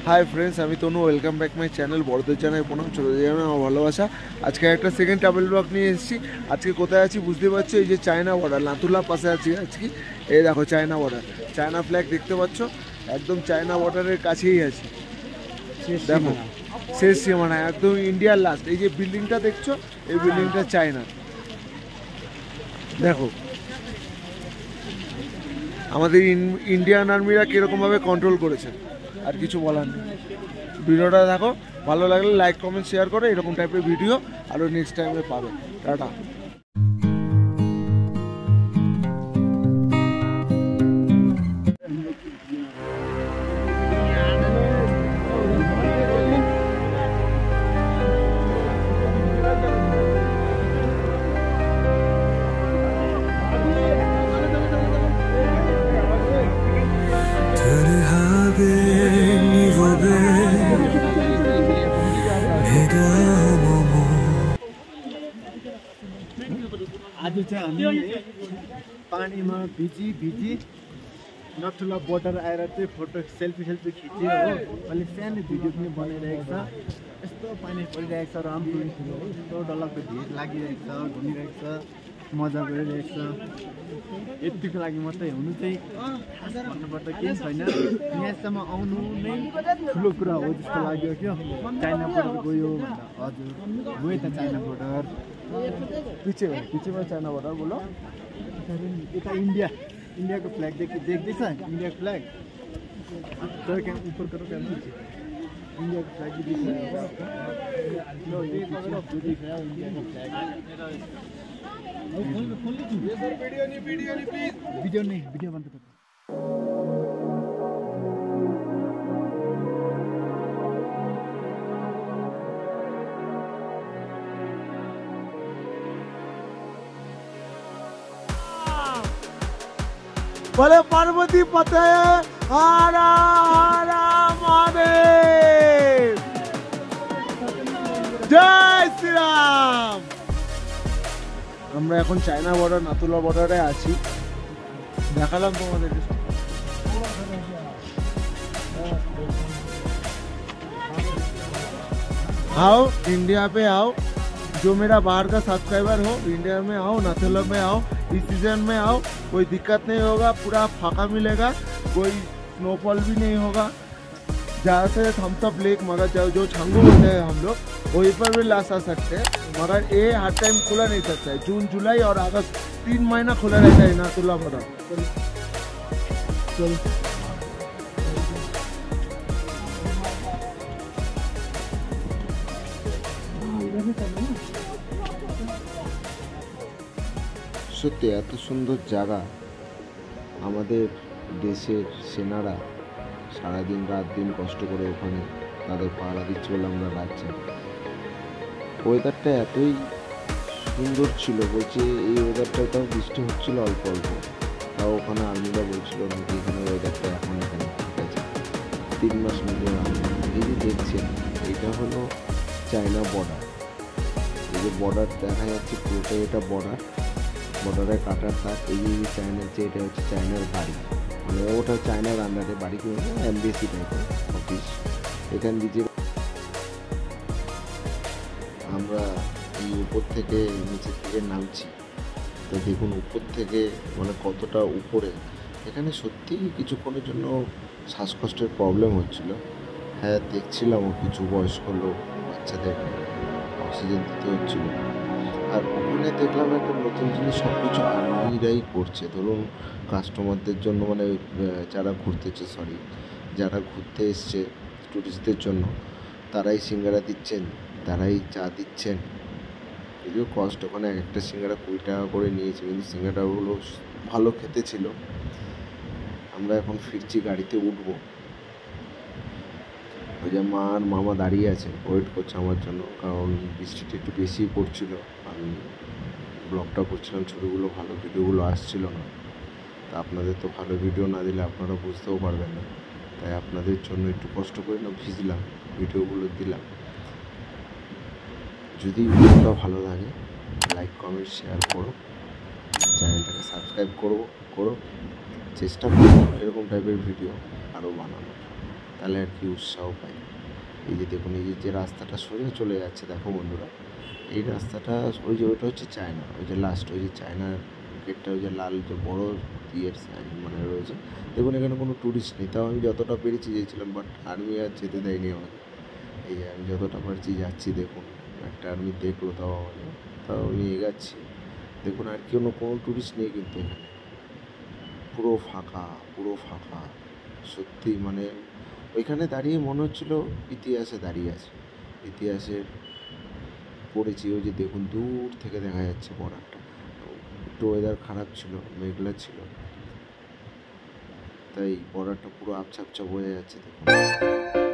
High friends, আমি Tanu. Welcome back my channel. বড়দের জানাই প্রণাম, চলে যাবে আমার ভালোবাসা। আজকে একটা সেকেন্ড ট্রাভেল ব্লগ নিয়ে এসেছি। আজকে কোথায় আছি বুঝতে পারছো? এই যে চায়না বর্ডার, নাতুলা পাশে আছি আজকে। এই দেখো চায়না বর্ডার, চায়না ফ্ল্যাগ দেখতে পাচ্ছ? একদম চায়না বর্ডারের কাছেই আছি। দেখো শেষ সীমানা, একদম ইন্ডিয়ার লাস্ট। এই যে বিল্ডিংটা দেখছো, এই বিল্ডিংটা চায়না। দেখো আমাদের ইন্ডিয়ান আর্মিরা কীরকমভাবে কন্ট্রোল করেছে, আর কিছু বলার নেই। ভিডিওটা দেখো, ভালো লাগলে লাইক কমেন্ট শেয়ার করো। এরকম টাইপের ভিডিও আরও নেক্সট টাইমে পাবে। টাটা। आज चाहिँ हामी पानीमा भिजी नथुला बोर्डर आएर चाहिँ फोटो सेल्फी खिच्यो हो। अहिले सानो भिडियो पनि बनाइरहेको छ। यस्तो पानी परिरहेको छ, राम्रो यस्तो डल्लाको भिड लागिरहेको छ, घुमिरहेको छ, मजा गरिरहेको छ। यतिको लागि मात्रै हुनु चाहिँ खास भन्नुपर्दा केही छैन। यहाँसम्म आउनु नै ठुलो कुरा हो जस्तो लाग्यो क्या। चाइना बोर्डर गयो भन्दा हजुर गयो त चाइना बोर्डर। पीछे में चाइना बॉर्डर बोलो। यता इंडिया को फ्लैग देख्दैछ? इंडिया को फ्लैग तर क्या ऊपर करो क्या इंडिया को फ्लैग भी दिख रहा है आपको। ये दिख रहा है इंडिया का फ्लैग। वीडियो नहीं बंद करो। बोले पार्वती पते हारा हारा महादेव, जय श्री राम। আমরা এখন চায়না বর্ডার, নাতুলা বর্ডারে আছি। দেখালাম তোমাদেরকে। आओ इंडिया पे आओ, जो मेरा बाहर का सब्सक्राइबर हो, इंडिया में आओ, नाथुला में आओ। इस सीजन में आओ, कोई दिक्कत नहीं होगा, पूरा फाका मिलेगा, कोई स्नोफॉल भी नहीं होगा। जहाँ से थम्स अप लेक, मगर जो छंगू होते हैं हम लोग वहीं पर भी ला सकते हैं, मगर ये हर टाइम खुला नहीं सकता है। जून जुलाई और अगस्त 3 महीना खुला रहता है नाथुला बॉर्डर। चल সত্যি এত সুন্দর জায়গা। আমাদের দেশের সেনারা সারাদিন রাত দিন কষ্ট করে ওখানে তাদের পাহারা দিচ্ছে বলে আমরা রাখছি। ওয়েদারটা এতই সুন্দর ছিল, বলছে এই ওয়েদারটায় তাও বৃষ্টি হচ্ছিল অল্প অল্প, তাও ওখানে আর্মিরা বলছিল নাকি এখানে ওয়েদারটা এখন এখানে ঠিক আছে। 3 মাস মিলে এই যে দেখছেন, এটা হলো চায়না বর্ডার। এই যে বর্ডার দেখা যাচ্ছে, পুরোটাই এটা বর্ডারের কাটার থাক। এই যে চায়নার যে এটা হচ্ছে চায়নার বাড়ি, মানে ওটা চায়নার আন্ডারে বাড়ি কি এমবেসি টাইপের অফিস। এখান দিয়ে আমরা এই উপর থেকে নিচের দিকে নামছি, তো দেখুন উপর থেকে মানে কতটা উপরে। এখানে সত্যিই কিছুক্ষণের জন্য শ্বাসকষ্টের প্রবলেম হচ্ছিল। হ্যাঁ দেখছিলামও কিছু বয়স্ক লোক, বাচ্চাদের অক্সিজেন দিতে হচ্ছিলো। আর ওখানে দেখলাম একটা নতুন জিনিস, সব কিছু আর্মিরাই করছে। ধরুন কাস্টমারদের জন্য, মানে যারা ঘুরতে এসছে টুরিস্টদের জন্য, তারাই সিঙ্গারা দিচ্ছেন, তারাই চা দিচ্ছেন। যদিও কস্ট ওখানে একটা সিঙ্গারা 20 টাকা করে নিয়েছে, কিন্তু সিঙ্গারাগুলো ভালো খেতে ছিল। আমরা এখন ফিরছি, গাড়িতে উঠবো। ওই যে মা আর মামা দাঁড়িয়ে আছে, ওয়েট করছে আমার জন্য, কারণ বৃষ্টিটা একটু বেশিই পড়ছিল। আমি ব্লগটা করছিলাম, ছবিগুলো ভালো, ভিডিওগুলো আসছিল না। তা আপনাদের তো ভালো ভিডিও না দিলে আপনারা বুঝতেও পারবেন না। তাই আপনাদের জন্য একটু কষ্ট করে না ভিজলাম, ভিডিওগুলো দিলাম। যদি ভিডিওটা ভালো লাগে লাইক কমেন্ট শেয়ার করো, চ্যানেলটাকে সাবস্ক্রাইব করো। চেষ্টা করবো এরকম টাইপের ভিডিও আরও বানানোর, তাহলে আর কি উৎসাহ পাই। এই যে দেখুন, এই যে রাস্তাটা সোজা চলে যাচ্ছে, দেখো বন্ধুরা, এই রাস্তাটা ওইটা হচ্ছে চায়না, ওই যে লাস্ট ওই যে চায়নার গেটটা, ওই যে লাল যে বড় ইয়ের সাইন মানে রয়েছে। দেখুন এখানে কোনো ট্যুরিস্ট নেই, তাও আমি যতটা পেরেছি গিয়েছিলাম, বাট আর্মি আর যেতে দেয়নি আমাকে। এই যে আমি যতটা পারছি যাচ্ছি, দেখুন একটা আর্মি দেখলো তাও আমি এগাচ্ছি। দেখুন আর কোনো ট্যুরিস্ট নেই কিন্তু এখানে, পুরো ফাঁকা সত্যি। মানে ওইখানে দাঁড়িয়ে মনে হচ্ছিল ইতিহাসে দাঁড়িয়ে আছে, ইতিহাসের পড়েছি। ওই যে দেখুন দূর থেকে দেখা যাচ্ছে বর্ডারটা। একটু ওয়েদার খারাপ ছিল, মেঘলা ছিল, তাই বর্ডারটা পুরো আবছা বোঝা যাচ্ছে দেখুন।